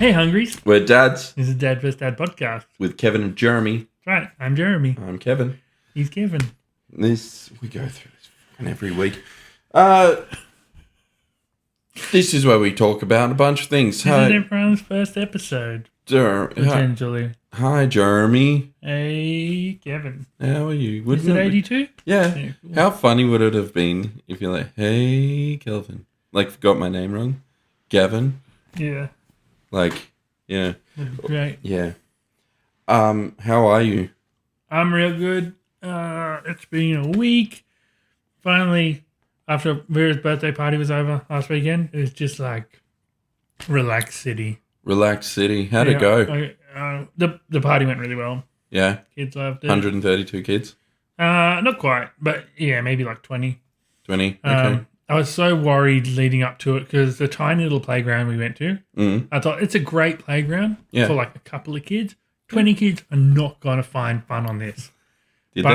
Hey, Hungries. We're dads This is Dad vs. Dad podcast. with Kevin and Jeremy. That's right. I'm Jeremy. I'm Kevin. He's Kevin. We go through this fucking every week. This is where we talk about a bunch of things. This is everyone's first episode. Potentially. Hi, Jeremy. Hey, Kevin. How are you? Is it 82? Yeah. Cool. How funny would it have been if you're like, hey, Kelvin. Like, forgot my name wrong. Gavin. Yeah. Like, yeah. That'd be great. Yeah. How are you? I'm real good. It's been a week. Finally, after Vera's birthday party was over last weekend, it was just like relaxed city. Relaxed City. How'd it go? The party went really well. Yeah. Kids loved it. 132 kids? Not quite, but yeah, maybe like 20. 20? Okay. I was so worried leading up to it because the tiny little playground we went to, I thought it's a great playground for like a couple of kids. 20 kids are not going to find fun on this. Did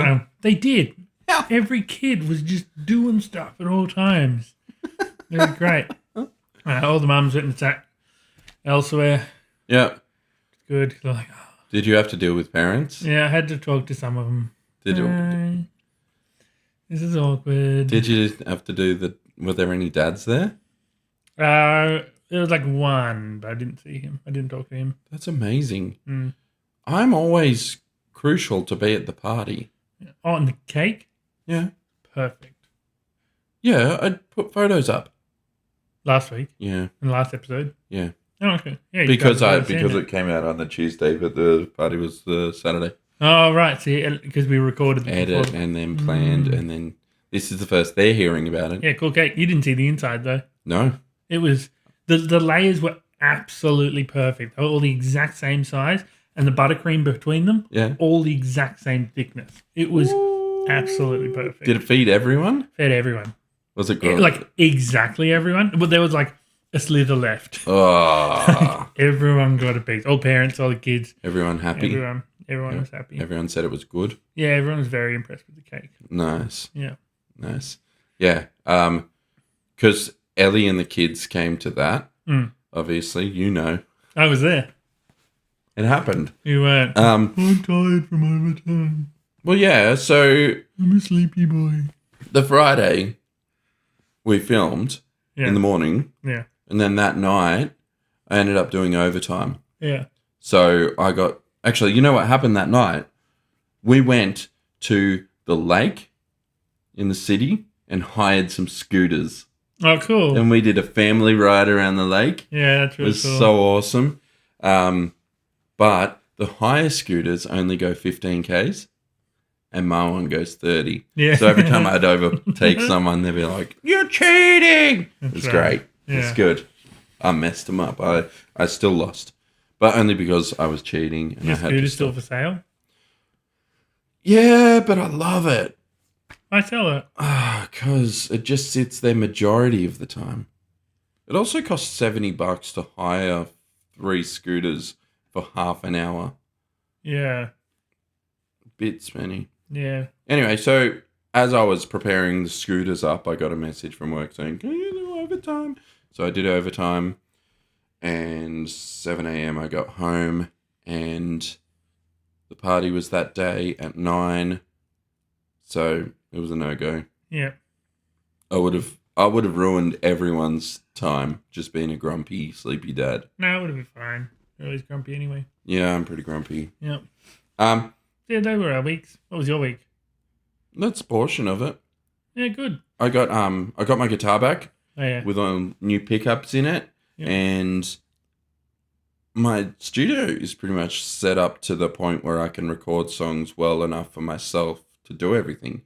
they did. Yeah. Every kid was just doing stuff at all times. It was great. All the mums went and sat elsewhere. Yeah. Good. They're like, oh. Did you have to deal with parents? Yeah, I had to talk to some of them. This is awkward. Did you have to do were there any dads there? There was like one, but I didn't see him. I didn't talk to him. That's amazing. I'm always crucial to be at the party. Oh, and the cake? Yeah. Perfect. Yeah, I'd put photos up. Last week? Yeah. In the last episode? Yeah. Oh, okay. Yeah, because it came out on the Tuesday, but the party was the Saturday. Oh, right. See, because we recorded the Edit and then planned, and then this is the first they're hearing about it. Yeah, cool cake. You didn't see the inside, though. No. It was... The layers were absolutely perfect. They were all the exact same size, and the buttercream between them, all the exact same thickness. It was absolutely perfect. Did it feed everyone? Fed everyone. Was it gross? Like, exactly everyone. But there was, like, a slither left. Oh. Everyone got a piece. All parents, all the kids. Everyone happy? Everyone was happy. Everyone said it was good? Yeah, everyone was very impressed with the cake. Nice. Yeah. Nice. Yeah. Because Ellie and the kids came to that. Obviously, you know. I was there. It happened. You weren't. I'm tired from overtime. Well, yeah, so... I'm a sleepy boy. The Friday, we filmed in the morning. Yeah. And then that night, I ended up doing overtime. Yeah. So I got... Actually, you know what happened that night? We went to the lake in the city and hired some scooters. Oh, cool. And we did a family ride around the lake. Yeah, that's really cool. It was cool. so awesome. But the higher scooters only go 15 Ks and my one goes 30. Yeah. So every time I'd overtake someone, they'd be like, "You're cheating!" It's great. Yeah. It's good. I messed them up. I still lost. But only because I was cheating. And Your I had scooter's still for sale? Yeah, but I love it. Why sell it? Because it just sits there majority of the time. It also costs $70 to hire 3 scooters for half an hour. Yeah. Bit spenny. Yeah. Anyway, so as I was preparing the scooters up, I got a message from work saying, "Can you do overtime?" So I did overtime. And 7 a.m. I got home, and the party was that day at 9. So it was a no-go. Yeah. I would have ruined everyone's time just being a grumpy, sleepy dad. No, it would have been fine. You're always grumpy anyway. Yeah, I'm pretty grumpy. Yep. Yeah, they were our weeks. What was your week? That's a portion of it. Yeah, good. I got my guitar back. Oh, yeah. With new pickups in it. Yep. And my studio is pretty much set up to the point where I can record songs well enough for myself to do everything.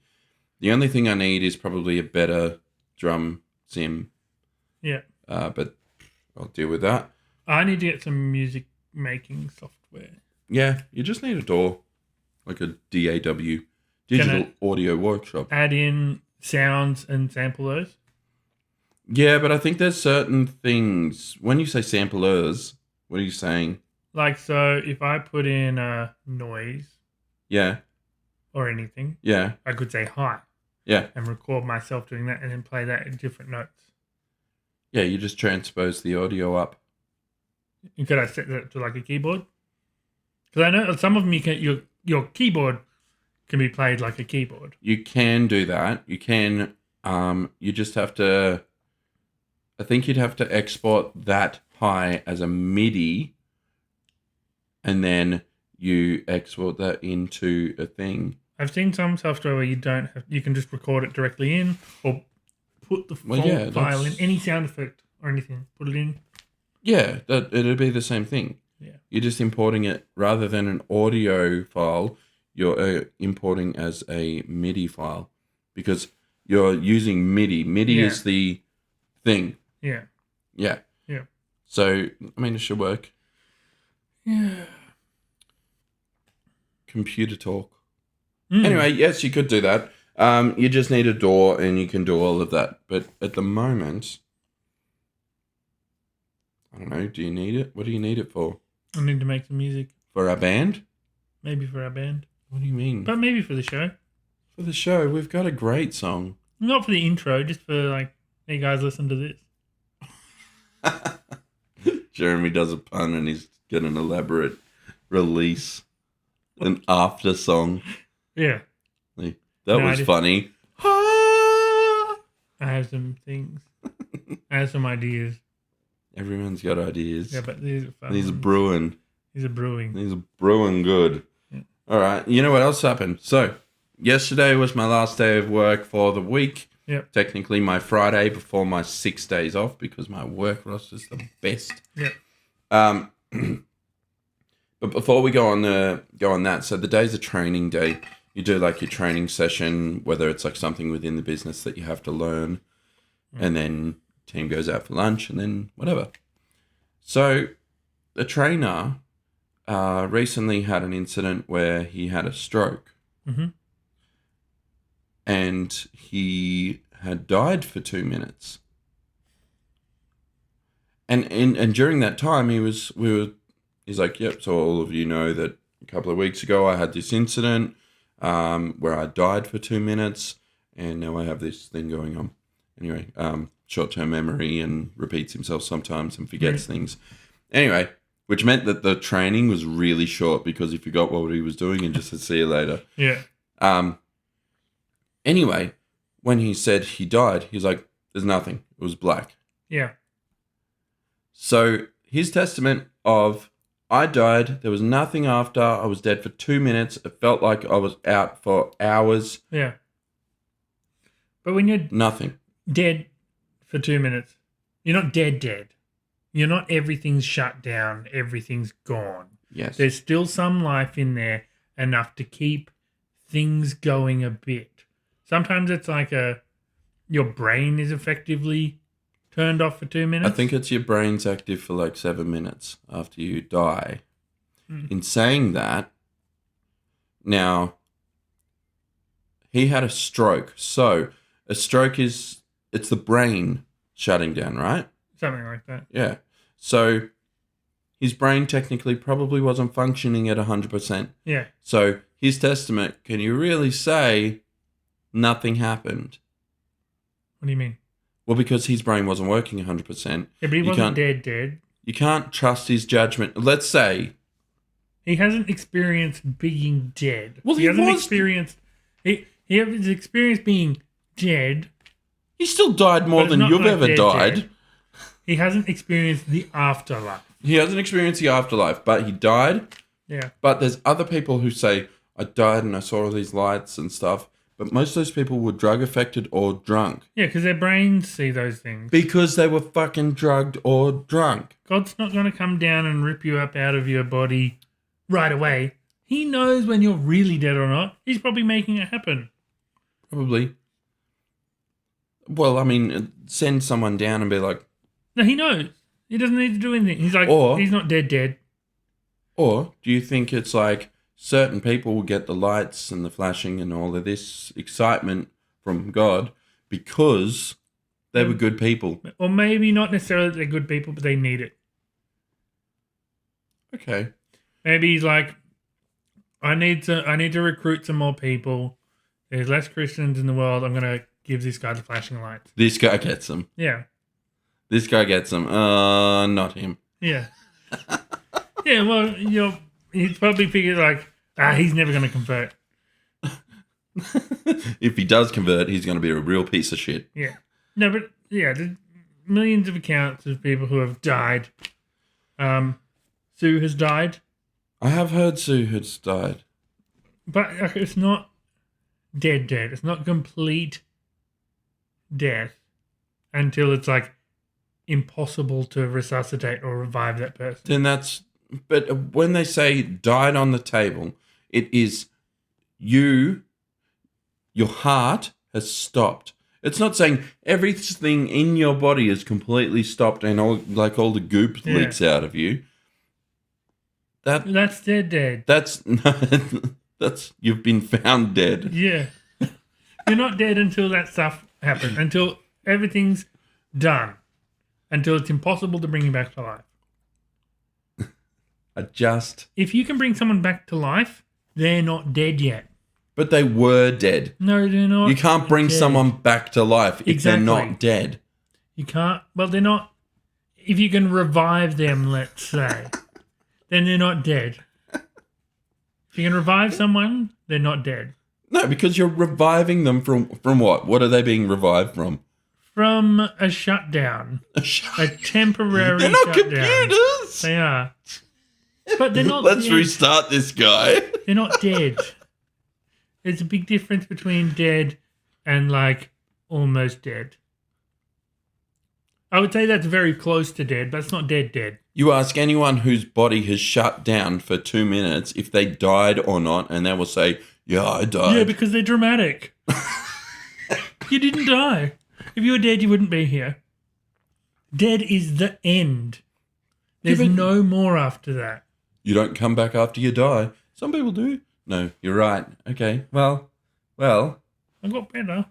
The only thing I need is probably a better drum sim. Yeah. But I'll deal with that. I need to get some music making software. Yeah, you just need a DAW. Like a DAW. Digital Audio Workshop. Add in sounds and sample those? Yeah, but I think there's certain things. When you say samplers, what are you saying? Like, so if I put in a noise. Yeah. Or anything. Yeah. I could say hi. Yeah. And record myself doing that and then play that in different notes. Yeah, you just transpose the audio up. Could I set that to like a keyboard? Because I know some of them your keyboard can be played like a keyboard. You can do that. You can. You just have to. I think you'd have to export that high as a MIDI, and then you export that into a thing. I've seen some software where you can just record it directly in, or put the file in any sound effect or anything. Put it in. Yeah, it'd be the same thing. Yeah, you're just importing it rather than an audio file. You're importing as a MIDI file because you're using MIDI. MIDI is the thing. Yeah. Yeah. Yeah. So I mean, it should work. Yeah. Computer talk. Anyway, yes, you could do that. You just need a door and you can do all of that. But at the moment, I don't know, do you need it? What do you need it for? I need to make some music. For our band? Maybe for our band. What do you mean? But maybe for the show. For the show, we've got a great song. Not for the intro, just for like, hey guys, listen to this. Jeremy does a pun and he's got an elaborate release. An after song. Yeah. That was funny. I have some things. I have some ideas. Everyone's got ideas. Yeah, but these are fun. These are brewing. These are brewing. These are brewing good. Yeah. All right. You know what else happened? So, yesterday was my last day of work for the week. Yep. Technically my Friday before my 6 days off because my work roster is the best. Yeah. But before we go on that, so the day's a training day. You do like your training session, whether it's like something within the business that you have to learn, and then team goes out for lunch, and then whatever. So the trainer recently had an incident where he had a stroke, and he had died for 2 minutes. And during that time, he's like, yep, so all of you know that a couple of weeks ago I had this incident where I died for 2 minutes, and now I have this thing going on. Anyway, short-term memory and repeats himself sometimes and forgets things. Anyway, which meant that the training was really short because he forgot what he was doing and just said, see you later. Yeah. Anyway, when he said he died, he was like, there's nothing. It was black. Yeah. So his testament of, I died, there was nothing after, I was dead for 2 minutes, it felt like I was out for hours. Yeah. But when you're nothing dead for 2 minutes, you're not dead. You're not everything's shut down, everything's gone. Yes. There's still some life in there, enough to keep things going a bit. Sometimes it's like your brain is effectively turned off for 2 minutes. I think it's your brain's active for like 7 minutes after you die. In saying that, now, he had a stroke. So, a stroke it's the brain shutting down, right? Something like that. Yeah. So, his brain technically probably wasn't functioning at 100%. Yeah. So, his testament, can you really say nothing happened? What do you mean? Well, because his brain wasn't working 100%. Yeah, but he wasn't dead. You can't trust his judgment. Let's say he hasn't experienced being dead. Well, he hasn't experienced. He has experienced being dead. He still died more than you've ever died. Dead. He hasn't experienced the afterlife. He hasn't experienced the afterlife, but he died. Yeah. But there's other people who say, I died and I saw all these lights and stuff. But most of those people were drug affected or drunk. Yeah, because their brains see those things. Because they were fucking drugged or drunk. God's not going to come down and rip you up out of your body right away. He knows when you're really dead or not. He's probably making it happen. Probably. Well, I mean, send someone down and be like... No, he knows. He doesn't need to do anything. He's like, he's not dead. Or do you think it's like... certain people will get the lights and the flashing and all of this excitement from God because they were good people. Or maybe not necessarily that they're good people, but they need it. Okay. Maybe he's like, I need to recruit some more people. There's less Christians in the world. I'm going to give this guy the flashing lights. This guy gets them. Yeah. This guy gets them. Not him. Yeah. Yeah, well, he's probably figured like, he's never going to convert. If he does convert, he's going to be a real piece of shit. Yeah. No, but yeah, there's millions of accounts of people who have died. Sue has died. I have heard Sue has died. But it's not dead. It's not complete death until it's like impossible to resuscitate or revive that person. But when they say died on the table, it is your heart has stopped. It's not saying everything in your body is completely stopped and all the goop leaks out of you. That's dead. That's you've been found dead. Yeah. You're not dead until that stuff happens, until everything's done, until it's impossible to bring you back to life. If you can bring someone back to life, they're not dead yet. But they were dead. No, they're not. You can't bring someone back to life if they're not dead. You can't. Well, they're not. If you can revive them, let's say, then they're not dead. If you can revive someone, they're not dead. No, because you're reviving them from what? What are they being revived from? From a shutdown. A temporary They're not shutdown. computers. They are. But they're not Let's dead. restart this guy. They're not dead. There's a big difference between dead and like almost dead. I would say that's very close to dead, but it's not dead. You ask anyone whose body has shut down for 2 minutes if they died or not, and they will say, yeah, I died. Yeah, because they're dramatic. You didn't die. If you were dead, you wouldn't be here. Dead is the end. There's no more after that. You don't come back after you die. Some people do. No, you're right. Okay, well. I got better.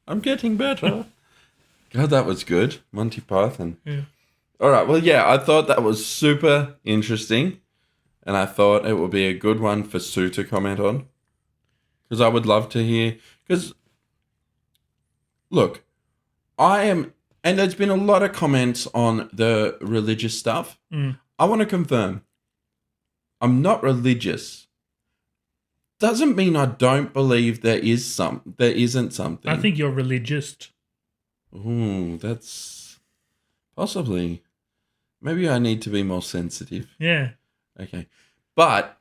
I'm getting better. God, that was good. Monty Python. Yeah. All right, well, yeah, I thought that was super interesting, and I thought it would be a good one for Sue to comment on, because I would love to hear, because, look, and there's been a lot of comments on the religious stuff. I want to confirm, I'm not religious. Doesn't mean I don't believe there isn't something. I think you're religious. Ooh, that's possibly. Maybe I need to be more sensitive. Yeah. Okay. But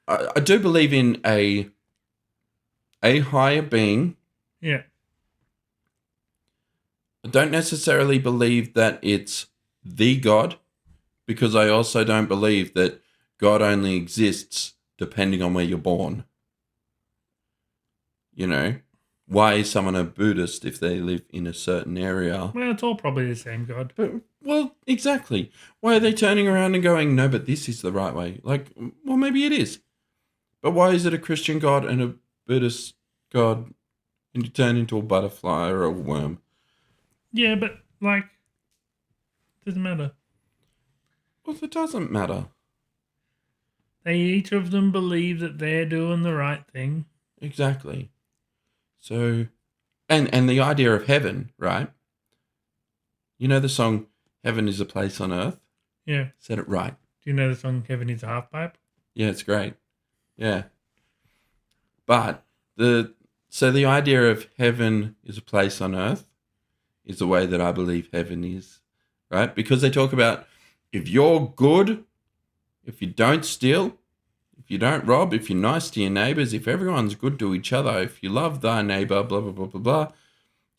I do believe in a higher being. Yeah. I don't necessarily believe that it's the God, because I also don't believe that God only exists depending on where you're born. You know, why is someone a Buddhist if they live in a certain area? Well, it's all probably the same God. Well, exactly. Why are they turning around and going, no, but this is the right way? Like, well, maybe it is. But why is it a Christian God and a Buddhist God and you turn into a butterfly or a worm? Yeah, but, like, it doesn't matter. Well, it doesn't matter. Each of them believe that they're doing the right thing. Exactly. So, and the idea of heaven, right? You know the song, Heaven is a Place on Earth? Yeah. Said it right. Do you know the song, Heaven is a Half Pipe? Yeah, it's great. Yeah. But, the idea of heaven is a place on earth is the way that I believe heaven is, right? Because they talk about if you're good, if you don't steal, if you don't rob, if you're nice to your neighbours, if everyone's good to each other, if you love thy neighbour, blah, blah, blah, blah, blah,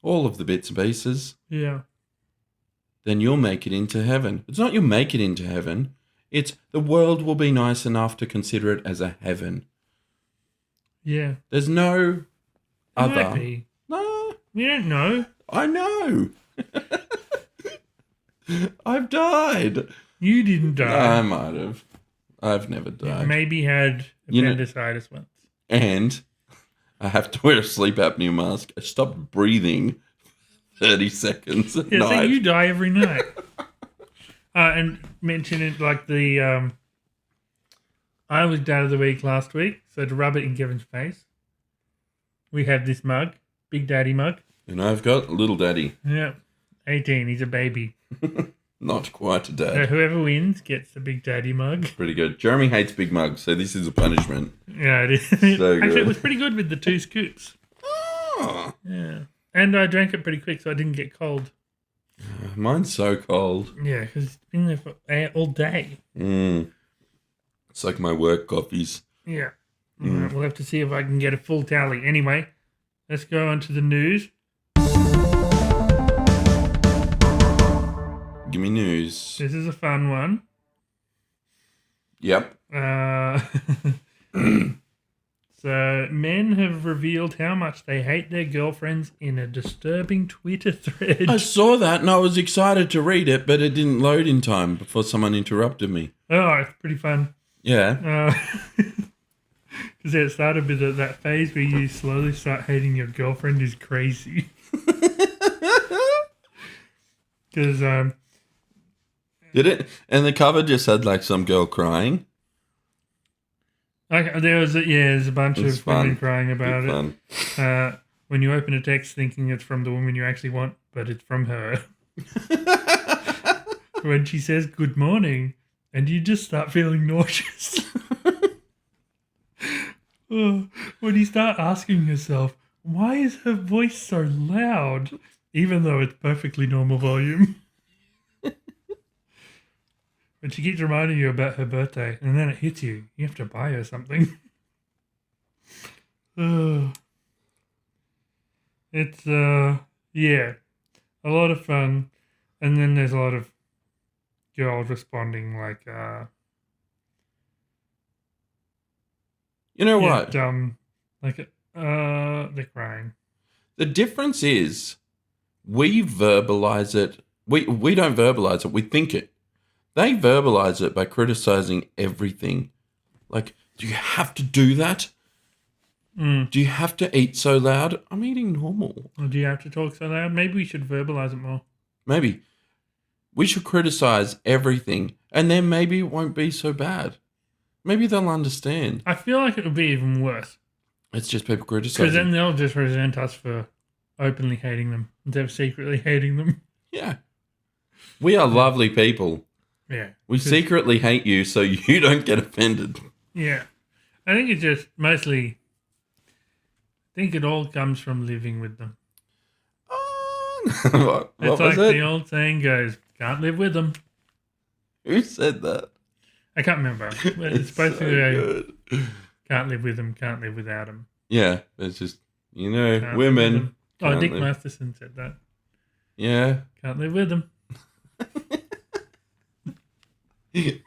all of the bits and pieces. Yeah. Then you'll make it into heaven. It's not you'll make it into heaven. It's the world will be nice enough to consider it as a heaven. Yeah. There's no other. Might be. No. We don't know. I know. I've died. You didn't die. I might have. I've never died. You maybe had appendicitis once. And I have to wear a sleep apnea mask. I stopped breathing 30 seconds at night. So you die every night. And mention it like the... I was Dad of the Week last week, so to rub it in Kevin's face, we have this mug, Big Daddy mug. And I've got Little Daddy. Yeah, 18, he's a baby. Not quite a dad. Whoever wins gets the Big Daddy mug. Pretty good. Jeremy hates big mugs, so this is a punishment. Yeah, it is. So good. Actually, it was pretty good with the 2 scoops. Oh. Yeah. And I drank it pretty quick so I didn't get cold. Mine's so cold. Yeah, because it's been there for all day. It's like my work coffees. Yeah. All right, we'll have to see if I can get a full tally. Anyway, let's go on to the news. Give me news. This is a fun one. Yep. So, men have revealed how much they hate their girlfriends in a disturbing Twitter thread. I saw that and I was excited to read it, but it didn't load in time before someone interrupted me. Oh, it's pretty fun. Yeah. Because it started with that phase where you slowly start hating your girlfriend is crazy. Because did it? And the cover just had like some girl crying. There's a bunch of women crying about it. When you open a text thinking it's from the woman you actually want, but it's from her. When she says good morning, and you just start feeling nauseous. When you start asking yourself, why is her voice so loud, even though it's perfectly normal volume? But she keeps reminding you about her birthday, and then it hits you. You have to buy her something. It's, a lot of fun. And then there's a lot of girls responding like, you know what? they're crying. The difference is we verbalize it. We don't verbalize it. We think it. They verbalize it by criticizing everything. Like, do you have to do that? Do you have to eat so loud? I'm eating normal. Or do you have to talk so loud? Maybe we should verbalize it more. Maybe. We should criticize everything, and then maybe it won't be so bad. Maybe they'll understand. I feel like it would be even worse. It's just people criticizing. Because then they'll just resent us for openly hating them instead of secretly hating them. Yeah. We are lovely people. Yeah. We secretly hate you so you don't get offended. Yeah. I think it's just mostly, I think it all comes from living with them. What it's was like it? the old saying goes, can't live with them. Who said that? I can't remember. But it's basically good. Can't live with them, can't live without them. Yeah. It's just, Can't women. Oh, Dick Masterson said that. Yeah. Can't live with them. You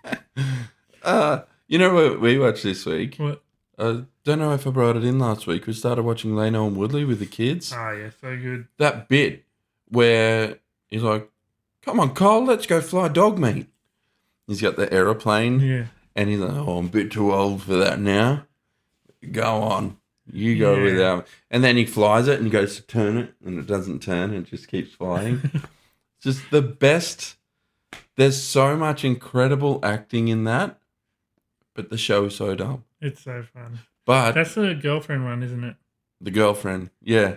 know what we watched this week? What? I don't know if I brought it in last week. We started watching Leno and Woodley with the kids. Oh, yeah, so good. That bit where he's like, come on, Cole, let's go fly dog meat. He's got the aeroplane. Yeah. And he's like, oh, I'm a bit too old for that now. Go on. You go without. And then he flies it and he goes to turn it and it doesn't turn. It just keeps flying. It's just the best. There's so much incredible acting in that. But the show is so dumb. It's so fun. But that's the girlfriend one, isn't it? The girlfriend. Yeah.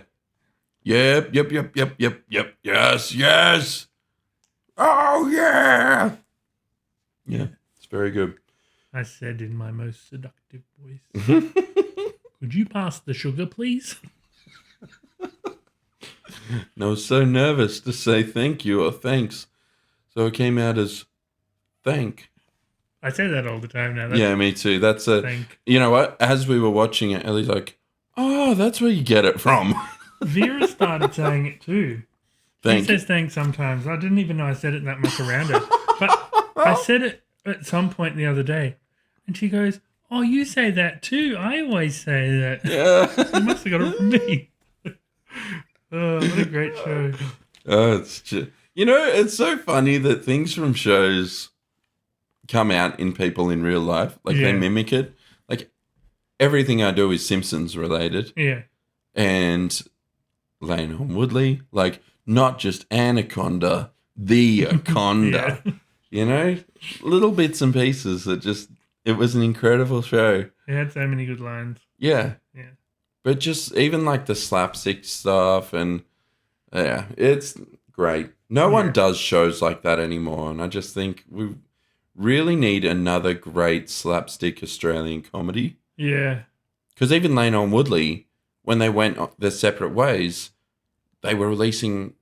Yep. Yes. Oh, yeah. Yeah. It's very good. I said in my most seductive voice, could you pass the sugar, please? And I was so nervous to say thank you or thanks. So it came out as thank. I say that all the time now. Yeah, me too. That's a thank. You know what? As we were watching it, Ellie's like, oh, that's where you get it from. Vera started saying it too. Thank she says thanks sometimes. I didn't even know I said it that much around her. But I said it at some point the other day. And she goes, oh, you say that too. I always say that. Yeah. You must have got it from me. Oh, what a great show. It's just, it's so funny that things from shows come out in people in real life. Like they mimic it. Like everything I do is Simpsons related. Yeah. And Lane and Woodley, like not just Anaconda, the Aconda. Little bits and pieces that just, it was an incredible show. It had so many good lines. Yeah. Yeah. But just even like the slapstick stuff and it's great. No one does shows like that anymore, and I just think we really need another great slapstick Australian comedy. Yeah. Because even Lane on Woodley, when they went their separate ways, they were releasing...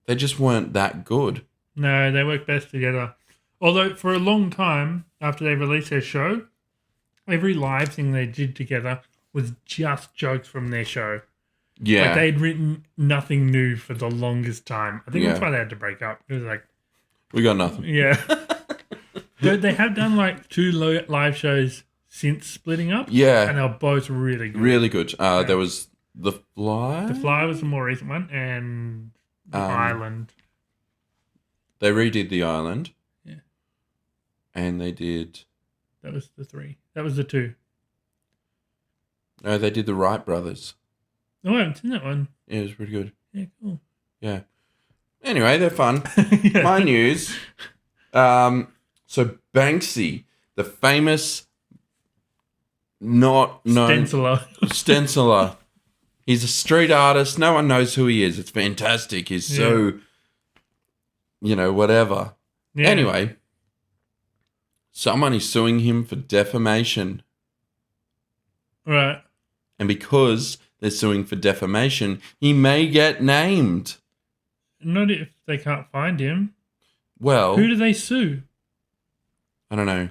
They just weren't that good. No, they work best together. Although for a long time after they released their show, every live thing they did together was just jokes from their show. Yeah. Like they'd written nothing new for the longest time. I think that's why they had to break up. It was like... We got nothing. Yeah. They have done like 2 live shows since splitting up. Yeah. And they were both really good. Really good. There was The Fly. The Fly was the more recent one, and The Island. They redid The Island. Yeah. And they did... That was the 3. That was the 2. No, they did The Wright Brothers. Oh, I haven't seen that one. Yeah, it was pretty good. Yeah, cool. Yeah. Anyway, they're fun. Yeah. My news. So Banksy, the famous not known stenciler. He's a street artist. No one knows who he is. It's fantastic. He's so, whatever. Yeah. Anyway, someone is suing him for defamation. Right. And because they're suing for defamation, he may get named. Not if they can't find him. Well... Who do they sue? I don't know.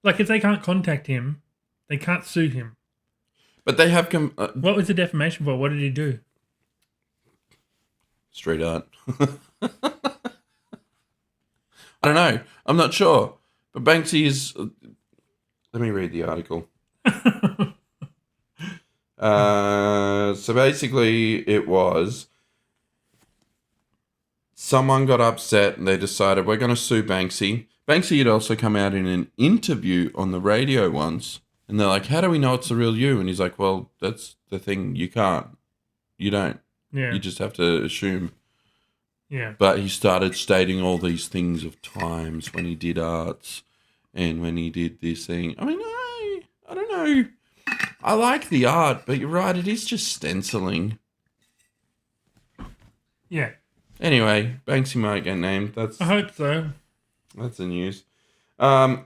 Like, if they can't contact him, they can't sue him. But they have... what was the defamation for? What did he do? Street art. I don't know. I'm not sure. But Banksy is... Let me read the article. So basically it was... Someone got upset and they decided we're going to sue Banksy. Banksy had also come out in an interview on the radio once. And they're like, how do we know it's the real you? And he's like, well, that's the thing. You can't. You don't. Yeah. You just have to assume. Yeah. But he started stating all these things of times when he did arts and when he did this thing. I mean, I don't know. I like the art, but you're right. It is just stenciling. Yeah. Anyway, Banksy might get named. I hope so. That's the news. Let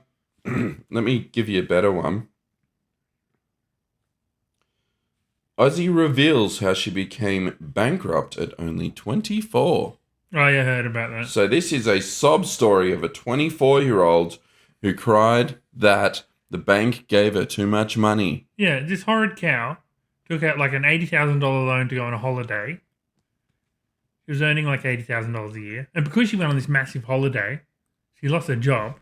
me give you a better one. Ozzy reveals how she became bankrupt at only 24. Oh, yeah, I heard about that. So this is a sob story of a 24-year-old who cried that the bank gave her too much money. Yeah, this horrid cow took out like an $80,000 loan to go on a holiday. She was earning like $80,000 a year. And because she went on this massive holiday, she lost her job.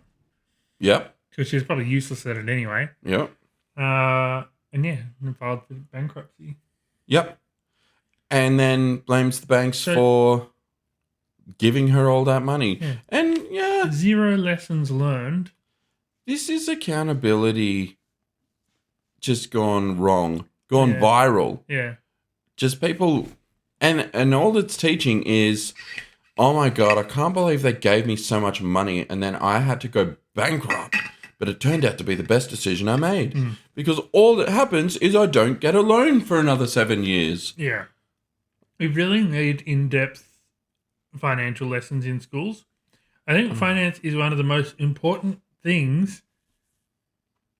Yep. Because she was probably useless at it anyway. Yep. And filed for bankruptcy. Yep. And then blames the banks for giving her all that money. Yeah. And 0 lessons learned. This is accountability just gone wrong, gone viral. Yeah. Just people, and all it's teaching is, oh my God, I can't believe they gave me so much money and then I had to go bankrupt. But it turned out to be the best decision I made. Because all that happens is I don't get a loan for another 7 years. Yeah. We really need in-depth financial lessons in schools. I think finance is one of the most important things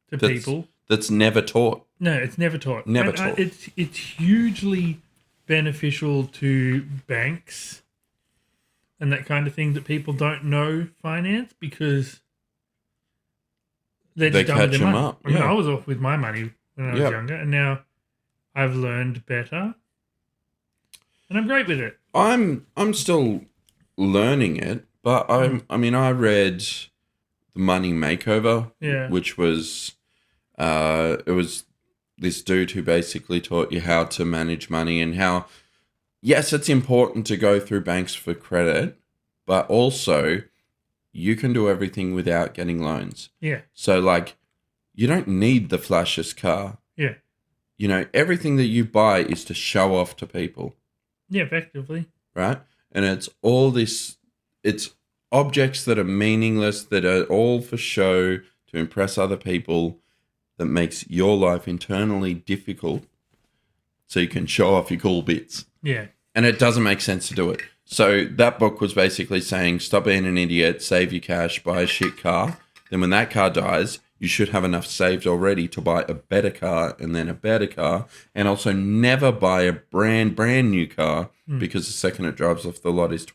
to people. That's never taught. No, it's never taught. Never taught. It's hugely beneficial to banks and that kind of thing that people don't know finance because... They catch them up. I mean, I was off with my money when I was younger, and now I've learned better, and I'm great with it. I'm still learning it, but I read The Money Makeover, which was it was this dude who basically taught you how to manage money and how, yes, it's important to go through banks for credit, but also you can do everything without getting loans. Yeah. So, like, you don't need the flashiest car. Yeah. Everything that you buy is to show off to people. Yeah, effectively. Right? And it's all this, it's objects that are meaningless, that are all for show, to impress other people, that makes your life internally difficult so you can show off your cool bits. Yeah. And it doesn't make sense to do it. So that book was basically saying, stop being an idiot, save your cash, buy a shit car. Then when that car dies, you should have enough saved already to buy a better car and then a better car. And also never buy a brand new car because the second it drives off the lot is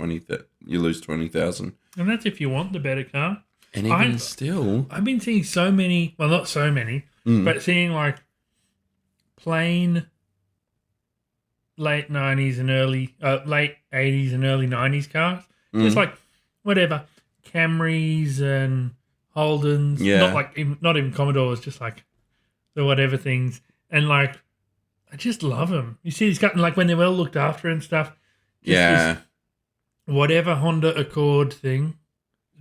you lose 20,000. And that's if you want the better car. And even still... I've been seeing so many, well, not so many, but seeing like plain late 90s and late 80s and early 90s cars. Just like whatever, Camrys and Holdens, not even Commodores, just like the whatever things. And like, I just love them. You see these guys, like when they're well looked after and stuff. This whatever Honda Accord thing,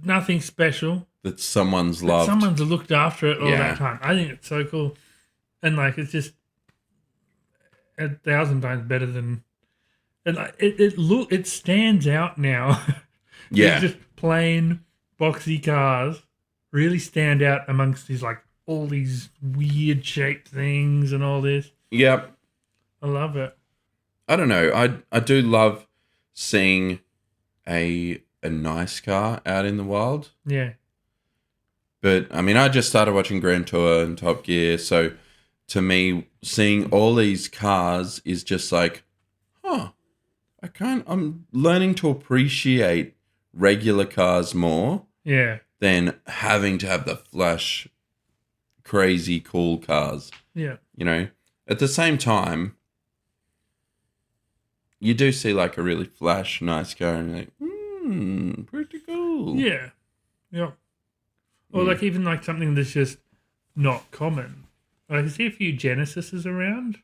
nothing special. That someone's loved. Someone's looked after it all that time. I think it's so cool. And like, it's just 1,000 times better than, and like, it stands out now. Yeah. It's just plain boxy cars really stand out amongst these like all these weird shaped things and all this. Yep. I love it. I don't know. I do love seeing a nice car out in the wild. Yeah. But I mean, I just started watching Grand Tour and Top Gear, so to me, seeing all these cars is just like, I'm learning to appreciate regular cars more. Yeah. Than having to have the flash, crazy cool cars. Yeah. You know, at the same time, you do see like a really flash, nice car and you're like, pretty cool. Yeah. Yeah. Or like even like something that's just not common. Like I see a few Genesises around.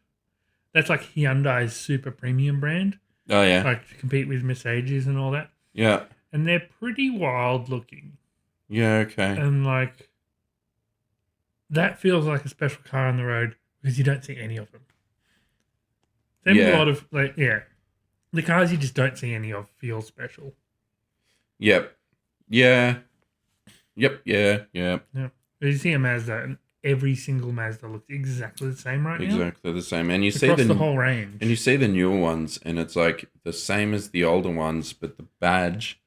That's like Hyundai's super premium brand. Oh, yeah. Like to compete with Mercedes and all that. Yeah. And they're pretty wild looking. Yeah, okay. And like, that feels like a special car on the road because you don't see any of them. There's a lot of, like, the cars you just don't see any of feel special. Yep. Yeah. Yep. Yeah. Yeah. Yeah. You see a Mazda and every single Mazda looks exactly the same right now. Exactly the same. And you see the whole range. And you see the newer ones and it's like the same as the older ones, but the badge,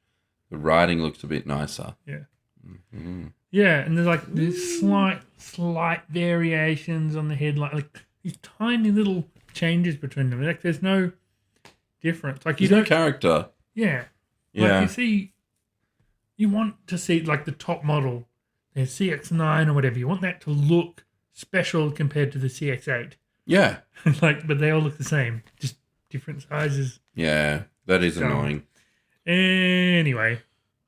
the writing looks a bit nicer. Yeah. Mm-hmm. Yeah, and there's like these slight variations on the headlight, like these tiny little changes between them. Like there's no difference. Like there's no character. Yeah. Yeah. Like you want to see like the top model, the CX-9 or whatever. You want that to look special compared to the CX-8. Yeah. Like, but they all look the same, just different sizes. Yeah, that is annoying. Anyway.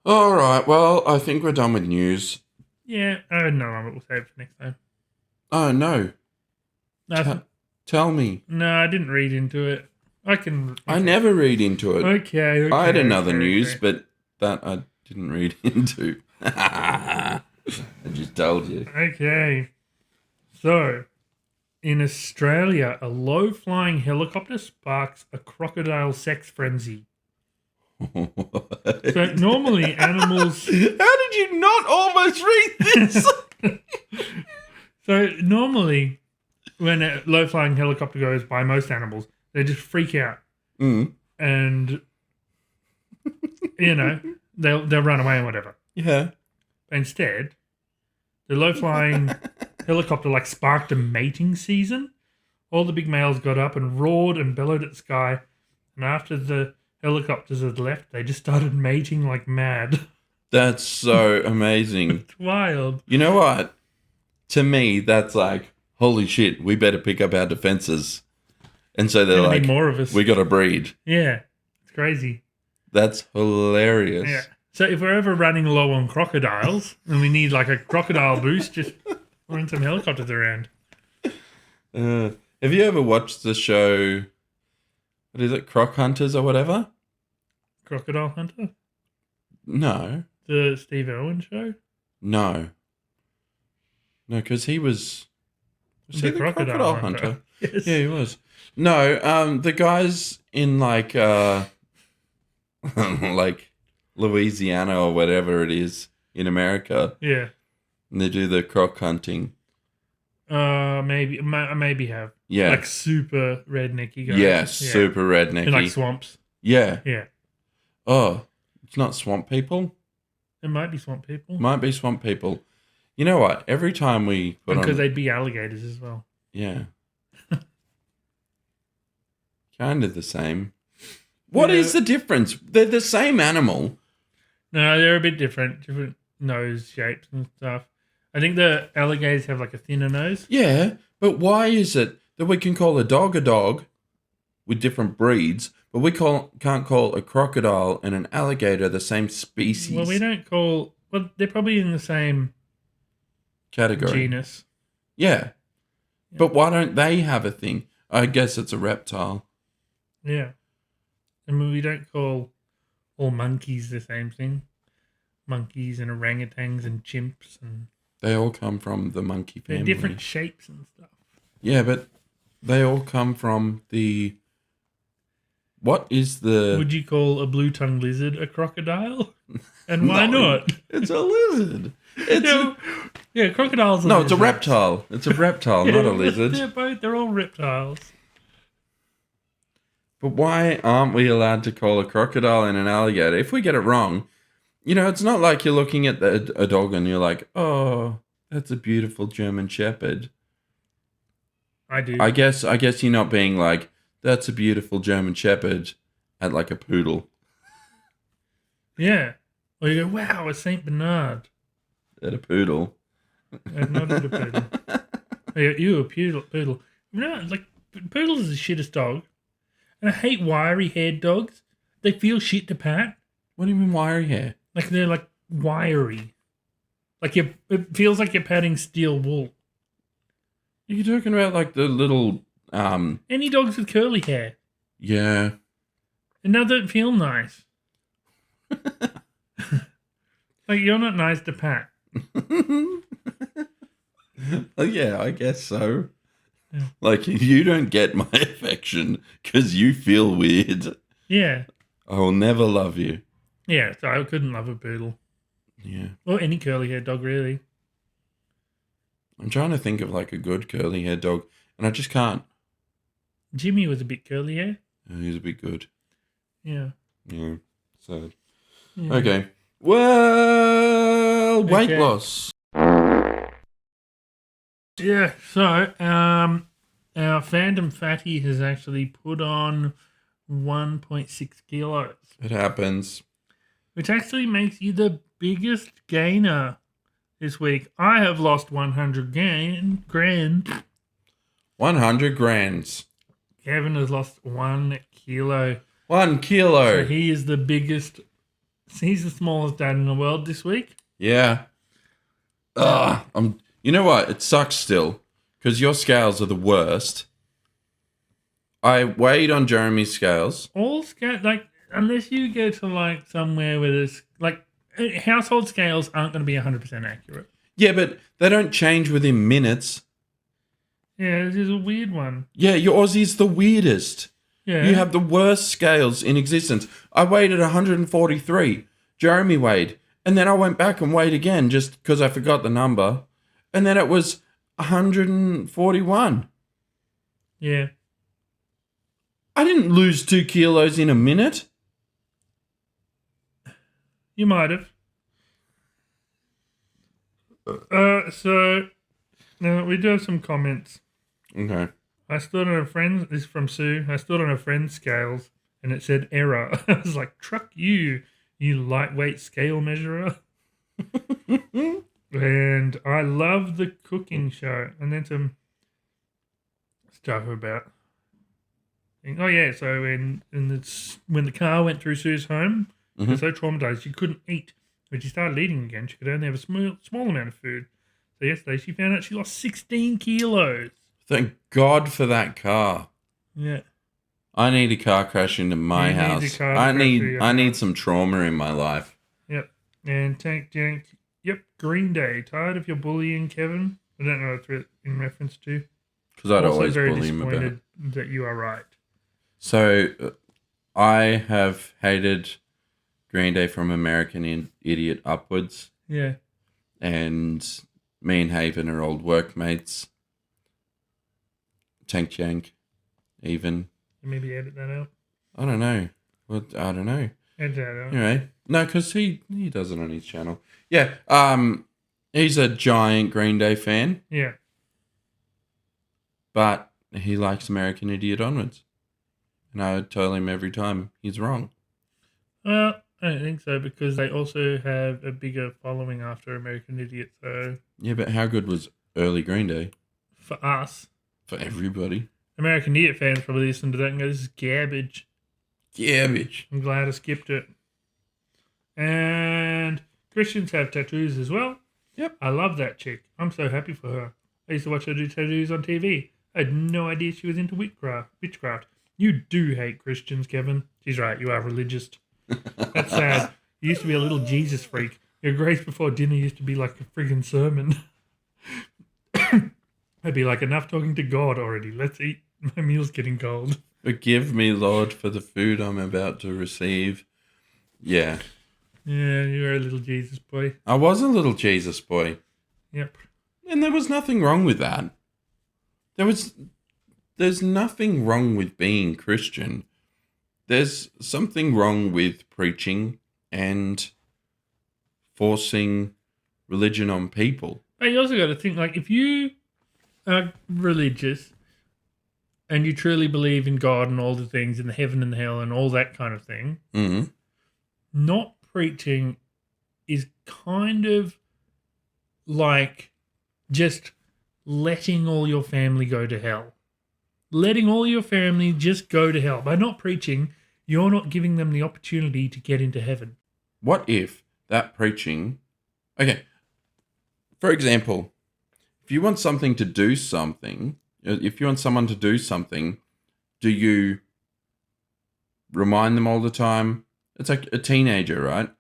All right. Well, I think we're done with news. Yeah. Oh, no, we'll save it for next time. Oh, no. Tell me. No, I didn't read into it. I never read into it. Okay. I had another news, but that I didn't read into. I just told you. Okay. So, in Australia, a low-flying helicopter sparks a crocodile sex frenzy. So normally animals... How did you not almost read this? So normally when a low-flying helicopter goes by, most animals, they just freak out. And, you know, they'll run away and whatever. Yeah. But instead, the low-flying helicopter like sparked a mating season. All the big males got up and roared and bellowed at the sky. And after the helicopters had left, they just started mating like mad. That's so amazing. It's wild. You know what? To me, that's like, holy shit, we better pick up our defenses. And so they're like, more of us. We got to breed. Yeah, it's crazy. That's hilarious. Yeah. So if we're ever running low on crocodiles and we need like a crocodile boost, just run some helicopters around. Have you ever watched the show, what is it, Croc Hunters or whatever? Crocodile Hunter? No. The Steve Irwin show? No. No, because he was he the crocodile hunter? Yes. Yeah, he was. No, the guys in like like Louisiana or whatever it is in America. Yeah. And they do the croc hunting. Maybe have. Yeah. Like super rednecky guys. Yeah, super rednecky. In like swamps. Yeah. Yeah. Oh, it's not swamp people? It might be swamp people. Might be swamp people. You know what? Every time we put Because on... they'd be alligators as well. Yeah. Kind of the same. What is the difference? They're the same animal. No, they're a bit different. Different nose shapes and stuff. I think the alligators have like a thinner nose. Yeah, but why is it that we can call a dog with different breeds, but we can't call a crocodile and an alligator the same species? Well, we don't call... Well, they're probably in the same... category. Genus. Yeah. But why don't they have a thing? I guess it's a reptile. Yeah. I mean, we don't call all monkeys the same thing. Monkeys and orangutans and chimps and... They all come from the monkey family. They're different shapes and stuff. Yeah, but they all come from the... What is the... Would you call a blue-tongued lizard a crocodile? And why not? It's a lizard. Yeah, crocodiles are No, it's a reptile. It's a reptile, not a lizard. They're all reptiles. But why aren't we allowed to call a crocodile and an alligator? If we get it wrong, it's not like you're looking at a dog and you're like, oh, that's a beautiful German Shepherd. I do. I guess you're not being like, that's a beautiful German Shepherd at like a poodle. Yeah. Or you go, wow, a Saint Bernard. At a poodle. Not at a poodle. You a poodle. Like, poodle is the shittest dog. And I hate wiry-haired dogs. They feel shit to pat. What do you mean wiry hair? Like, they're, like, wiry. Like, it feels like you're patting steel wool. You're talking about, like, the little... Any dogs with curly hair. Yeah. And they don't feel nice. Like, you're not nice to pat. Oh, yeah, I guess so. Yeah. Like, you don't get my affection because you feel weird. Yeah. I will never love you. Yeah, so I couldn't love a poodle. Yeah. Or any curly-haired dog, really. I'm trying to think of, like, a good curly-haired dog, and I just can't. Jimmy was a bit curly-haired. He's a bit good. Yeah. Yeah. So. Yeah. Okay. Well, weight loss. Yeah, so our fandom fatty has actually put on 1.6 kilos. It happens. Which actually makes you the biggest gainer this week. I have lost 100 grand. 100 grands. Kevin has lost 1 kilo. 1 kilo. So he is the biggest. He's the smallest dad in the world this week. Yeah. You know what? It sucks still because your scales are the worst. I weighed on Jeremy's scales. All scales, like, unless you go to like somewhere where there's like household scales aren't going to be 100% accurate. Yeah, but they don't change within minutes. Yeah, this is a weird one. Yeah, your Aussie's the weirdest. Yeah. You have the worst scales in existence. I weighed at 143. Jeremy weighed. And then I went back and weighed again just because I forgot the number. And then it was 141. Yeah. I didn't lose 2 kilos in a minute. You might have. So now we do have some comments. Okay. I stood on a friend's, this is from Sue, I stood on a friend's scales and it said error. I was like, truck you lightweight scale measurer. And I love the cooking show. And then some stuff about, oh yeah, so when the car went through Sue's home, she was so traumatized she couldn't eat. When she started eating again, she could only have a small amount of food. So yesterday she found out she lost 16 kilos. Thank God for that car. Yeah. I need a car crash into my house. I need some trauma in my life. Yep. And Tank Jank, yep, Green Day. Tired of your bullying, Kevin? I don't know what it's in reference to. Because I'd also always very bully him about it. disappointed that you are right. So, I have hated Green Day from American Idiot upwards. Yeah. And me and Haven are old workmates. Tank Jank, even. Maybe edit that out. I don't know. I don't know. Anyway, no, because he does it on his channel. Yeah, he's a giant Green Day fan. Yeah. But he likes American Idiot onwards. And I tell him every time he's wrong. Well, I don't think so, because they also have a bigger following after American Idiot. So yeah, but how good was early Green Day? For us. For everybody. American Idiot fans probably listen to that and go, this is garbage. Garbage. I'm glad I skipped it. And Christians have tattoos as well. Yep. I love that chick. I'm so happy for her. I used to watch her do tattoos on TV. I had no idea she was into witchcraft. You do hate Christians, Kevin. She's right, you are religious. That's sad. You used to be a little Jesus freak. Your grace before dinner used to be like a friggin' sermon. I'd be like, enough talking to God already. Let's eat. My meal's getting cold. Forgive me, Lord, for the food I'm about to receive. Yeah. Yeah, you were a little Jesus boy. I was a little Jesus boy. Yep. And there was nothing wrong with that. There's nothing wrong with being Christian. There's something wrong with preaching and forcing religion on people. But you also got to think, like, if you are religious and you truly believe in God and all the things in the heaven and the hell and all that kind of thing, not preaching is kind of like just letting all your family go to hell. Letting all your family just go to hell. By not preaching, you're not giving them the opportunity to get into heaven. What if that preaching... Okay, for example, if you want something to do something, if you want someone to do something, do you remind them all the time? It's like a teenager, right?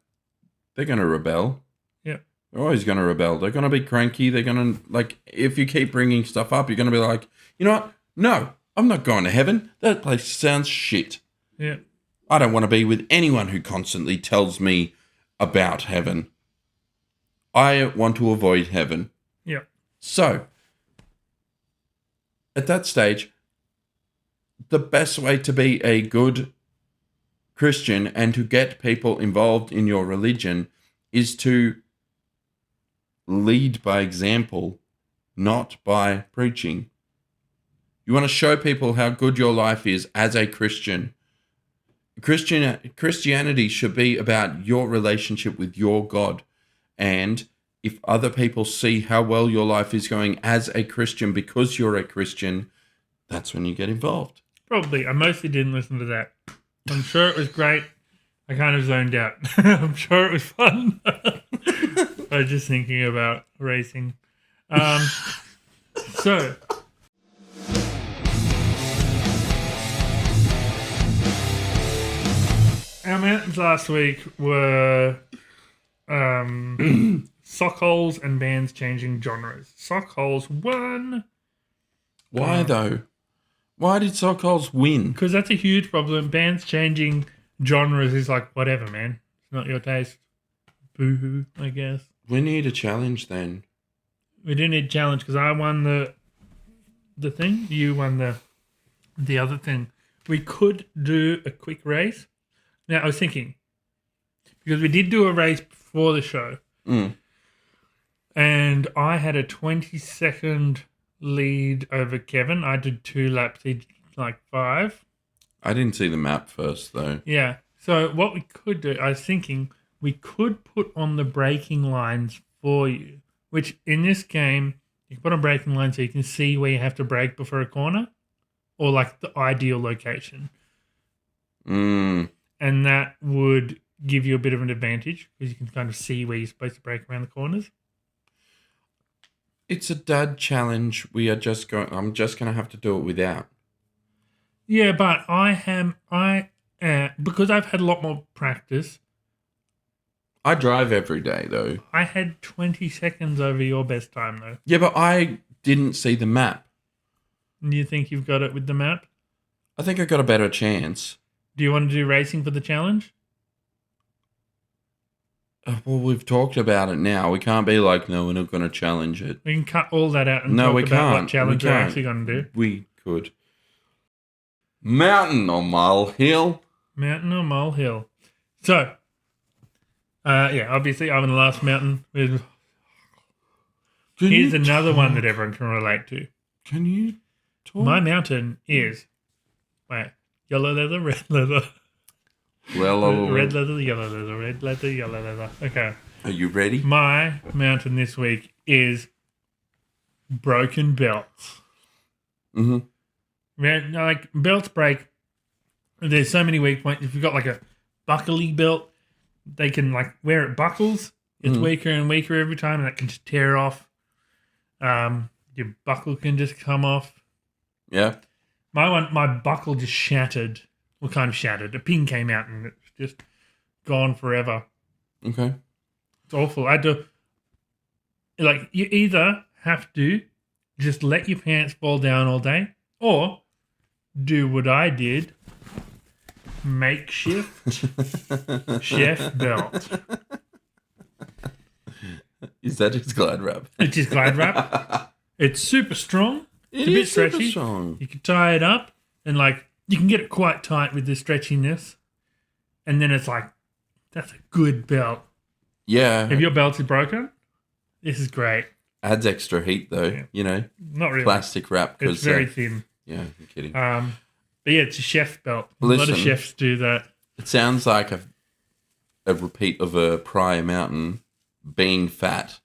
They're going to rebel. Yeah. They're always going to rebel. They're going to be cranky. They're going to, like, if you keep bringing stuff up, you're going to be like, you know what? No, I'm not going to heaven. That place sounds shit. Yeah. I don't want to be with anyone who constantly tells me about heaven. I want to avoid heaven. Yeah. So, at that stage, the best way to be a good Christian and to get people involved in your religion is to lead by example, not by preaching. You want to show people how good your life is as a Christian. Christianity should be about your relationship with your God. And if other people see how well your life is going as a Christian because you're a Christian, that's when you get involved. Probably. I mostly didn't listen to that. I'm sure it was great. I kind of zoned out. I'm sure it was fun. I was just thinking about racing. So... Our mountains last week were sock holes and bands changing genres. Sock holes won. Why though? Why did sock holes win? Because that's a huge problem. Bands changing genres is like, whatever, man. It's not your taste. Boo-hoo, I guess. We need a challenge then. We do need a challenge because I won the thing. You won the other thing. We could do a quick race. Now, I was thinking, because we did do a race before the show, and I had a 20-second lead over Kevin. I did 2 laps, he did like 5. I didn't see the map first, though. Yeah. So what we could do, I was thinking, we could put on the braking lines for you, which in this game, you can put on braking lines so you can see where you have to brake before a corner, or like the ideal location. And that would give you a bit of an advantage because you can kind of see where you're supposed to brake around the corners. It's a dad challenge. I'm just going to have to do it without. Yeah, but because I've had a lot more practice. I drive every day, though. I had 20 seconds over your best time, though. Yeah, but I didn't see the map. Do you think you've got it with the map? I think I got a better chance. Do you want to do racing for the challenge? Well, we've talked about it now. We can't be like, no, we're not going to challenge it. We can cut all that out and talk about what challenge we're actually going to do. We could. Mountain or molehill? Mountain or molehill. So, obviously I'm in the last mountain. Here's another one that everyone can relate to. Can you talk? My mountain is yellow leather, red leather. Red leather, yellow leather, red leather, yellow leather. Okay. Are you ready? My mountain this week is broken belts. Mm-hmm. Like, belts break. There's so many weak points. If you've got like a buckly belt, they can like where it buckles. It's weaker and weaker every time, and that can just tear off. Your buckle can just come off. Yeah. My buckle just shattered. Well, kind of shattered. A pin came out and it's just gone forever. Okay. It's awful. I had to, like, you either have to just let your pants fall down all day or do what I did. Makeshift chef belt. Is that just glide wrap? It's just glide wrap. It's super strong. It's a bit stretchy. Super strong. You can tie it up and like you can get it quite tight with the stretchiness. And then it's like, that's a good belt. Yeah. If your belt is broken, this is great. Adds extra heat though, Yeah. you know. Not really. Plastic wrap. It's very thin. Yeah, I'm kidding. But yeah, it's a chef belt. Listen, a lot of chefs do that. It sounds like a repeat of a prior mountain being fat.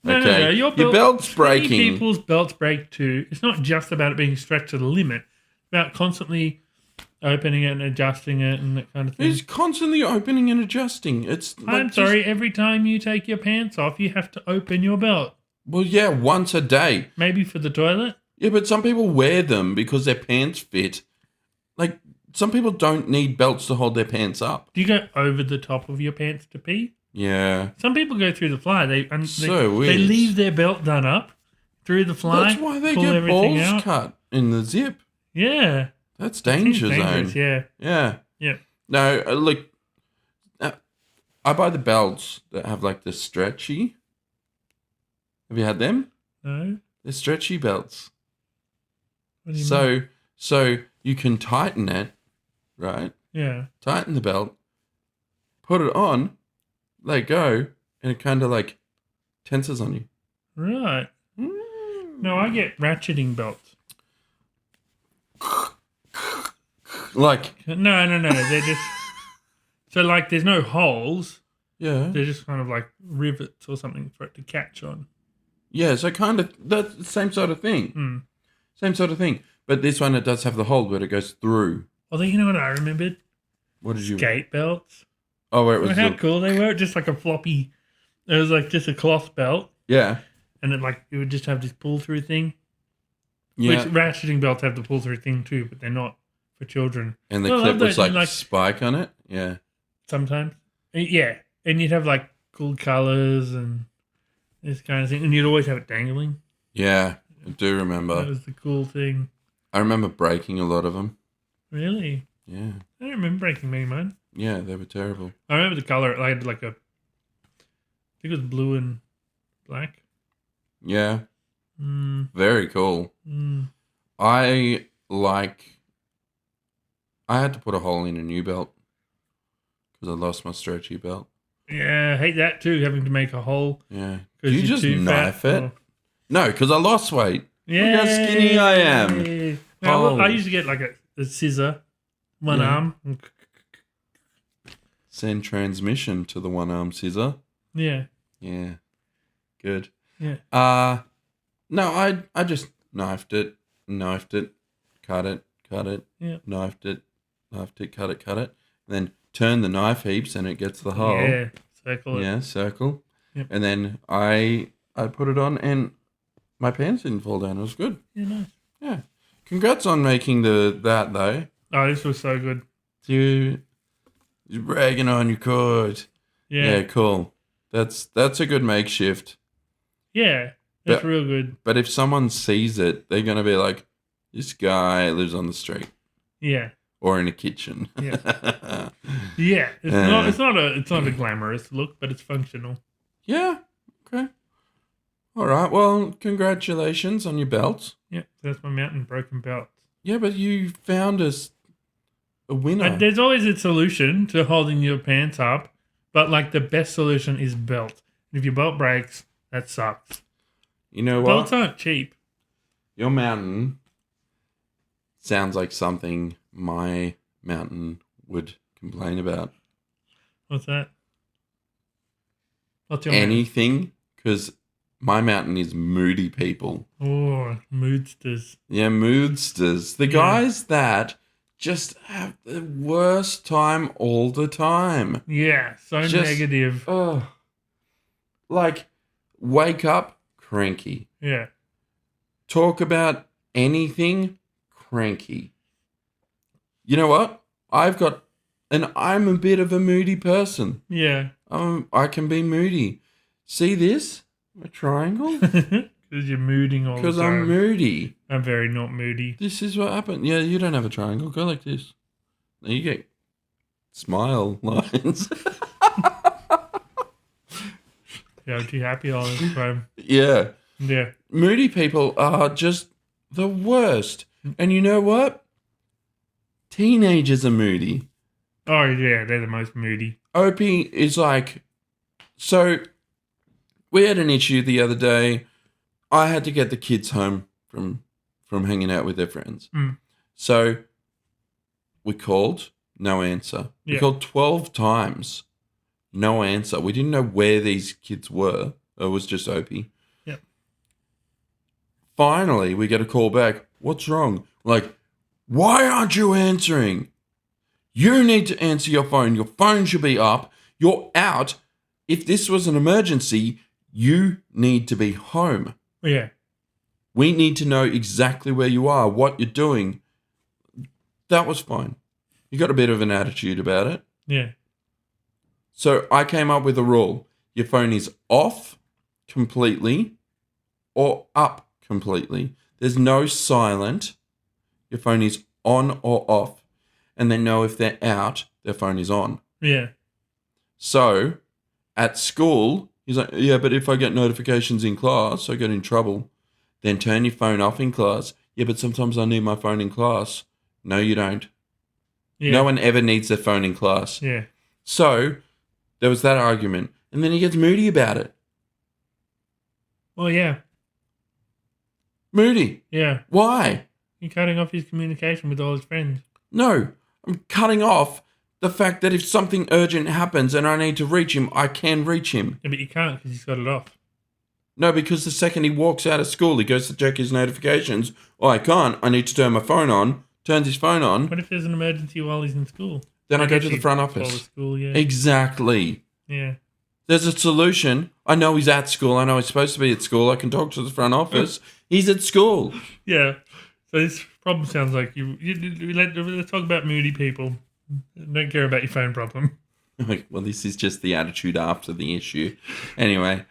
Okay. No. Your belt's breaking. Many people's belts break too. It's not just about it being stretched to the limit. It's about constantly opening it and adjusting it and that kind of thing. It's constantly opening and adjusting. It's like I'm sorry, every time you take your pants off, you have to open your belt. Well, yeah, once a day. Maybe for the toilet. Yeah, but some people wear them because their pants fit. Like, some people don't need belts to hold their pants up. Do you go over the top of your pants to pee? Yeah. Some people go through the fly. They weird. They leave their belt done up through the fly. That's why they pull get everything balls out. cut in the zip. Yeah. That's danger zone. Yeah. Yeah. Yeah. No, look, I buy the belts that have like the stretchy. Have you had them? No. They're stretchy belts. What do you mean? So you can tighten it, right? Yeah. Tighten the belt, put it on, let go, and it kind of like tenses on you. Right. Mm. No, I get ratcheting belts. Like No. They're just so like there's no holes. yeah, They're just kind of like rivets or something for it to catch on. yeah. So kind of that's the same sort of thing. Same sort of thing. But this one it does have the hole where it goes through. Although you know what I remembered? What did you? Skate belts. Oh, where it was. How cool they were! Just like a floppy. It was like just a cloth belt, Yeah. and it would just have this pull through thing. Yeah. Which ratcheting belts have the pull through thing too, but they're not for children. And the Well, I clip love was that, like spike on it. Yeah. Sometimes, yeah, and you'd have like cool colors and this kind of thing, and you'd always have it dangling. Yeah, I do remember. That was the cool thing. I remember breaking a lot of them. Really? Yeah. I don't remember breaking many of mine. Yeah, they were terrible. I remember the color. I had like I think it was blue and black. Yeah. Mm. Very cool. Mm. I had to put a hole in a new belt because I lost my stretchy belt. Yeah, I hate that too, having to make a hole. Yeah. Do 'Cause you you're just too knife fat, it? or- No, because I lost weight. Yeah. Look how skinny I am. No, I used to get like a scissor, one arm. Send transmission to the one arm scissor. Yeah. Yeah. Good. Yeah. No, I just knifed it, cut it, Yeah. knifed it, cut it, and then turn the knife heaps and it gets the hole. Yeah. Circle it. Yeah, circle. Yep. And then I put it on and my pants didn't fall down. It was good. Yeah, nice. Yeah. Congrats on making that though. Oh, this was so good. You're bragging on your cord. Yeah. Yeah, cool. That's a good makeshift. Yeah. That's But- real good. But if someone sees it, they're gonna be like, this guy lives on the street Yeah. or in a kitchen. Yeah. Yeah. It's not a glamorous look, but it's functional. Yeah. Okay. All right. Well, congratulations on your belt. Yeah. That's my mountain broken belt. Yeah, but you found a winner. There's always a solution to holding your pants up, but like the best solution is belt. If your belt breaks, that sucks. You know what? Belts aren't cheap. Your mountain sounds like something my mountain would complain about. What's that? What's your mountain? Anything, because my mountain is moody people. Oh, moodsters. Yeah, moodsters. The guys that just have the worst time all the time. Yeah, so Just, negative. Oh, like, wake up, cranky. Yeah. Talk about anything, cranky. You know what? I'm a bit of a moody person. Yeah. I can be moody. See this? A triangle? Because you're mooding all the time. Because I'm moody. I'm very not moody. This is what happened. Yeah, you don't have a triangle. Go like this. Now you get smile lines. Yeah, I'm too happy all the time. Yeah. Yeah. Moody people are just the worst. And you know what? Teenagers are moody. Oh, yeah, they're the most moody. Opie is like... So, we had an issue the other day. I had to get the kids home from hanging out with their friends. Mm. So, we called, no answer. Yeah. We called 12 times, no answer. We didn't know where these kids were. It was just Opie. Yep. Finally, we get a call back. What's wrong? Like, why aren't you answering? You need to answer your phone. Your phone should be up. You're out. If this was an emergency, you need to be home. Yeah. We need to know exactly where you are, what you're doing. That was fine. You got a bit of an attitude about it. Yeah. So I came up with a rule. Your phone is off completely or up completely. There's no silent. Your phone is on or off. And they know if they're out, their phone is on. Yeah. So at school, he's like, yeah, but if I get notifications in class, I get in trouble. Then turn your phone off in class. Yeah, but sometimes I need my phone in class. No, you don't. Yeah. No one ever needs their phone in class. Yeah. So there was that argument. And then he gets moody about it. Well, yeah. Moody. Yeah. Why? You're cutting off his communication with all his friends. No, I'm cutting off the fact that if something urgent happens and I need to reach him, I can reach him. Yeah, but you can't because he's got it off. No, because the second he walks out of school, he goes to check his notifications. Oh, I can't. I need to turn my phone on. Turns his phone on. What if there's an emergency while he's in school? Then I go to the front Call office. the school, yeah. Exactly. Yeah. There's a solution. I know he's at school. I know he's supposed to be at school. I can talk to the front office. He's at school. Yeah. So this problem sounds like let's talk about moody people. Don't care about your phone problem. Well, this is just the attitude after the issue. Anyway,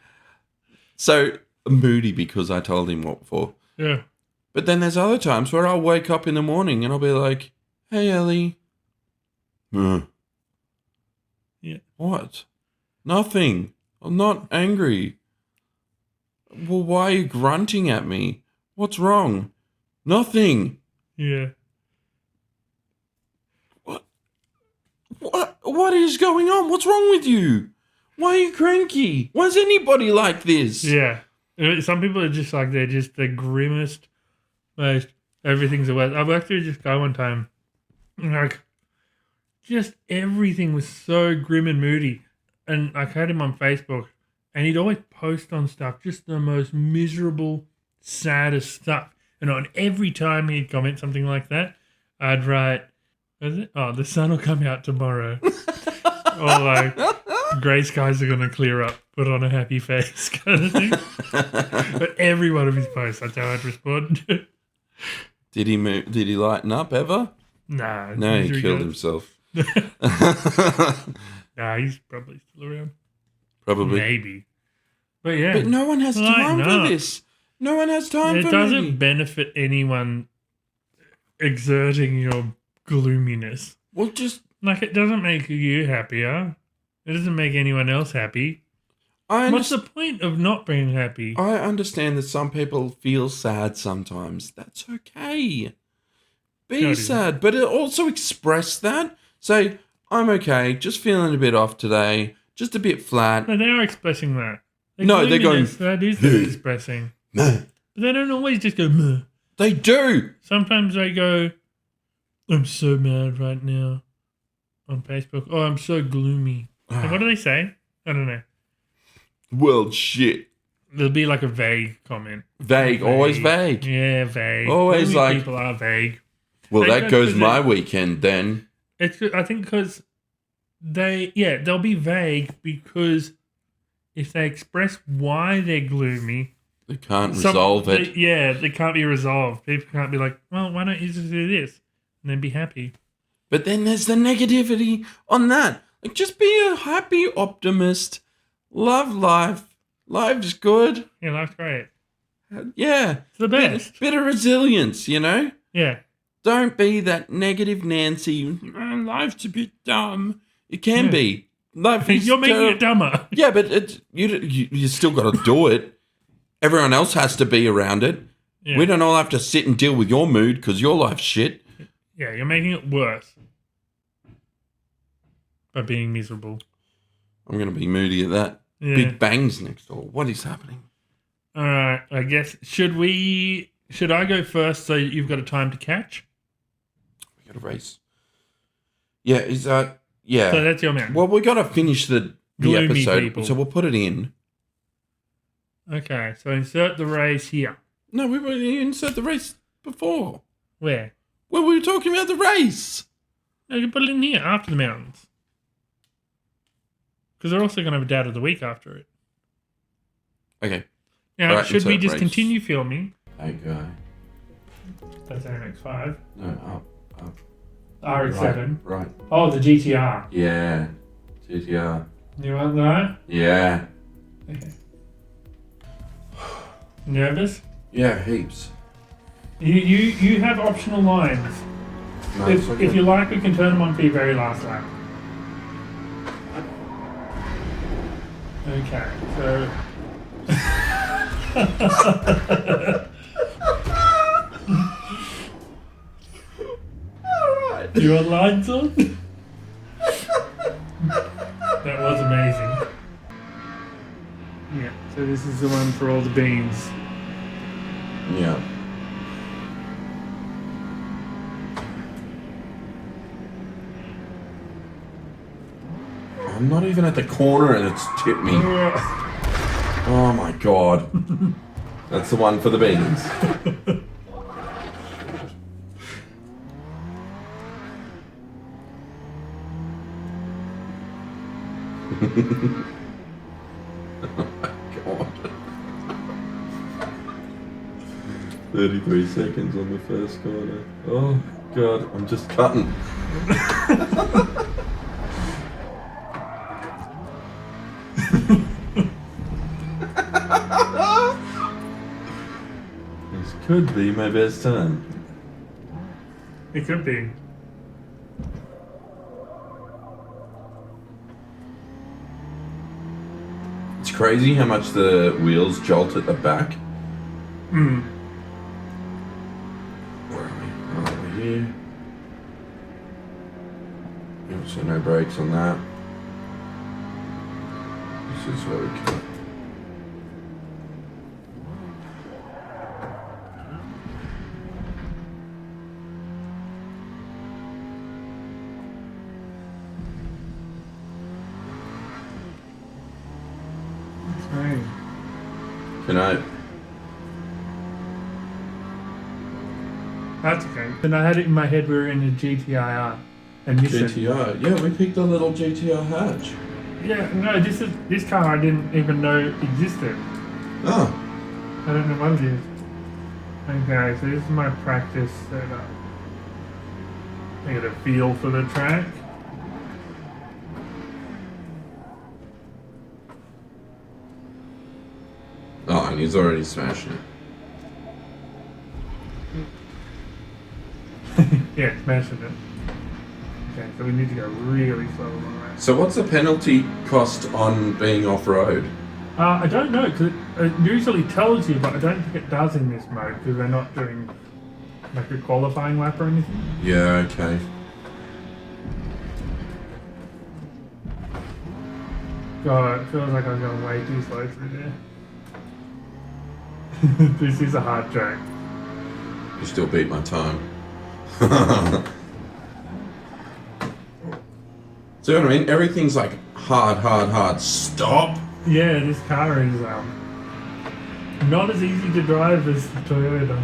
so moody because I told him what for. Yeah. But then there's other times where I'll wake up in the morning and I'll be like, hey, Ellie. Yeah. What? Nothing. I'm not angry. Well, why are you grunting at me? What's wrong? Nothing. Yeah. What is going on? What's wrong with you? Why are you cranky? Why is anybody like this? Yeah. Some people are just like, they're just the grimmest, most, everything's the worst. I worked through this guy one time, and like, just everything was so grim and moody. And I had him on Facebook, and he'd always post on stuff, just the most miserable, saddest stuff. And on every time he'd comment something like that, I'd write, what is it? Oh, the sun will come out tomorrow. Or like, grey skies are going to clear up. Put on a happy face kind of thing. But every one of his posts, that's how I'd respond. Did he lighten up ever? Nah. No, he killed himself. Nah, he's probably still around. Probably. Maybe. But yeah. But no one has time for this. No one has time for it. It doesn't benefit anyone exerting your gloominess. Well, just... Like, it doesn't make you happier. It doesn't make anyone else happy. What's the point of not being happy? I understand that some people feel sad sometimes. That's okay. Be sad, but also express that. Say, I'm okay, just feeling a bit off today, just a bit flat. No, they are expressing that. No, they're going... That is them expressing. But they don't always just go, meh. They do. Sometimes they go, I'm so mad right now on Facebook. Oh, I'm so gloomy. And what do they say? I don't know. Well, shit. There'll be like a vague comment. Vague. Always vague. Yeah, vague. Always like... people are vague. Well, that goes my weekend then. It's, I think because they'll be vague because if they express why they're gloomy... They can't resolve it. They can't be resolved. People can't be like, well, why don't you just do this? And then be happy. But then there's the negativity on that. Like, just be a happy optimist. Love life. Life's good. Yeah, life's great. Yeah. It's the best. Bit of resilience, you know? Yeah. Don't be that negative Nancy. Life's a bit dumb. It can be. Life is You're making it dumber. Yeah, but you still got to do it. Everyone else has to be around it. Yeah. We don't all have to sit and deal with your mood because your life's shit. Yeah, you're making it worse by being miserable. I'm going to be moody at that. Yeah. Big bangs next door. What is happening? All right, I guess. Should I go first so you've got a time to catch? We got a race. Yeah, is that... Yeah. So that's your man. Well, we got to finish the episode, people. So we'll put it in. Okay, so insert the race here. No, we were insert the race before. Where? Well, we were talking about the race. No, you can put it in here after the mountains. Because they're also going to have a dad of the week after it. Okay. Now, right, should we just race. Continue filming? Okay. That's MX5. No, up. RX7. Right. Oh, the GTR. Yeah, GTR. You want that? Yeah. Okay. Nervous? Yeah, heaps. You have optional lines. No, if you like, we can turn them on for your very last lap. Okay, so... Alright. You want lines on? That was amazing. Yeah, so this is the one for all the beans. Yeah. I'm not even at the corner and it's tipped me. Oh my god. That's the one for the beans. Oh my god. 33 seconds on the first corner. Oh god, I'm just cutting. This could be my best time. It could be. It's crazy how much the wheels jolt at the back. Hmm. Where are we? Oh, we're here. Yep, so no brakes on that. This is where we cut. Can I? That's okay. And I had it in my head we were in a GTIR. And GTR? Yeah, we picked a little GTR hatch. Yeah, no, this car I didn't even know existed. Oh. I don't know what it is. Okay, so this is my practice setup. I get a feel for the track. Oh, and he's already smashing it. Yeah, smashing it. Okay, so we need to go really slow on that. So what's the penalty cost on being off-road? I don't know, because it usually tells you, but I don't think it does in this mode, because we're not doing Like a qualifying lap or anything? Yeah, okay. God, it feels like I'm going way too slow through there. This is a hard track. You still beat my time. See what I mean? Everything's like hard. Stop! Yeah, this car is not as easy to drive as the Toyota.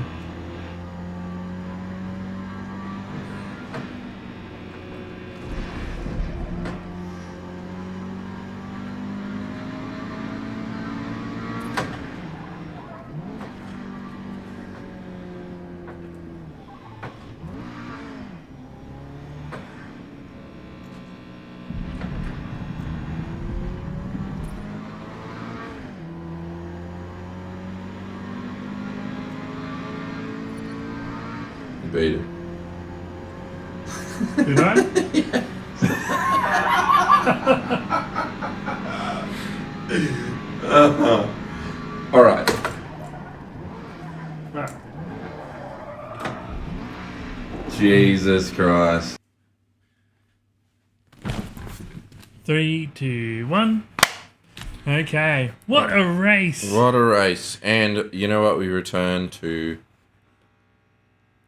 You beat it. Did I? All right. Right. Jesus Christ. 3, 2, 1. Okay. What a race. What a race. And you know what? We return to...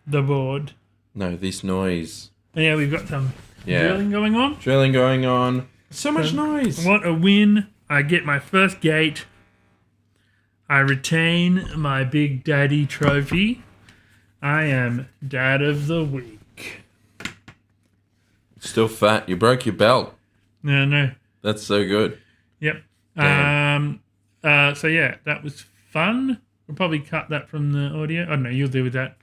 The board. No, this noise. Yeah, we've got some drilling going on. Drilling going on. So much noise. What a win. I get my first gate. I retain my Big Daddy trophy. I am Dad of the Week. Still fat. You broke your belt. No. That's so good. Yep. Damn. So yeah, that was fun. We'll probably cut that from the audio. I don't know. You'll deal with that.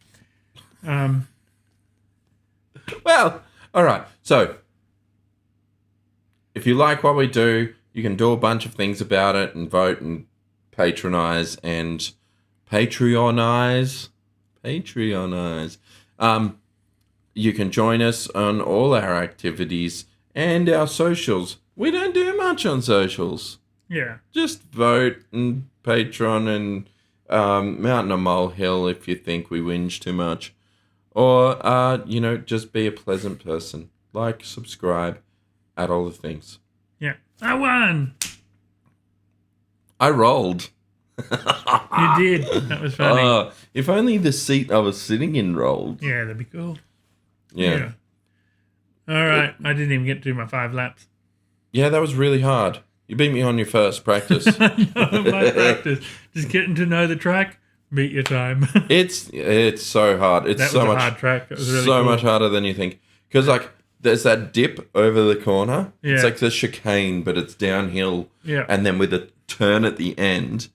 Well, all right. So, if you like what we do, you can do a bunch of things about it and vote and patronize and Patreonize. You can join us on all our activities and our socials. We don't do much on socials. Yeah. Just vote and Patreon and Mountain or Molehill if you think we whinge too much. Or, just be a pleasant person. Like, subscribe, add all the things. Yeah. I won. I rolled. You did. That was funny. If only the seat I was sitting in rolled. Yeah, that'd be cool. Yeah. All right. I didn't even get to do my 5 laps. Yeah, that was really hard. You beat me on your first practice. My practice. Just getting to know the track. Beat your time. It's so hard. It's that so was much a hard track. That was really so cool. much harder than you think. Because there's that dip over the corner. Yeah. It's like the chicane, but it's downhill. Yeah. And then with a turn at the end.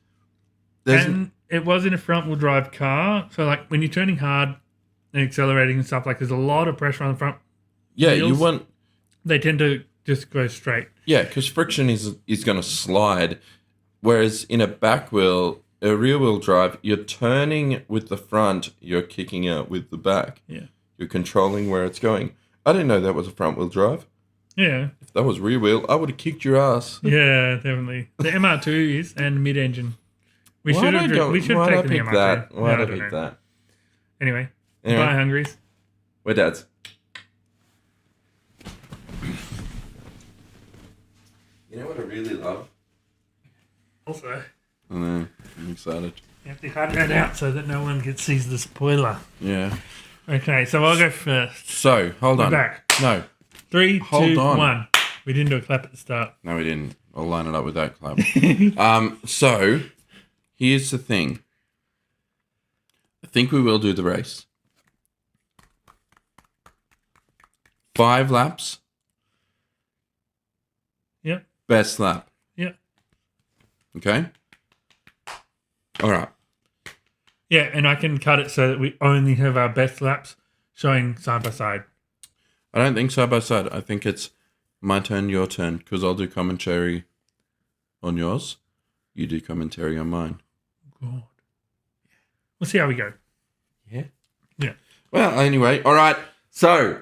And it was in a front-wheel drive car, so like when you're turning hard and accelerating and stuff, like there's a lot of pressure on the front. Yeah, wheels. you want. They tend to just go straight. Yeah, because friction is going to slide, whereas in a rear-wheel drive, you're turning with the front, you're kicking out with the back. Yeah. You're controlling where it's going. I didn't know that was a front-wheel drive. Yeah. If that was rear-wheel, I would have kicked your ass. Yeah, definitely. The MR2 is, and mid-engine. We should have taken the MR2. That? Why did I pick that? Anyway. Bye, Hungries. We're dads. You know what I really love? Also, I know. I'm excited. you have to cut that out so that no one sees the spoiler. Yeah. Okay, so I'll go first. So, hold on. Back. No. 3, Hold 2, on. 1. We didn't do a clap at the start. No, we didn't. I'll line it up with that clap. So, here's the thing. I think we will do the race. 5 laps. Yep. Best lap. Yep. Okay? All right. Yeah, and I can cut it so that we only have our best laps showing side by side. I don't think side by side. I think it's my turn, your turn, because I'll do commentary on yours. You do commentary on mine. God. We'll see how we go. Yeah? Yeah. Well, anyway, all right. So,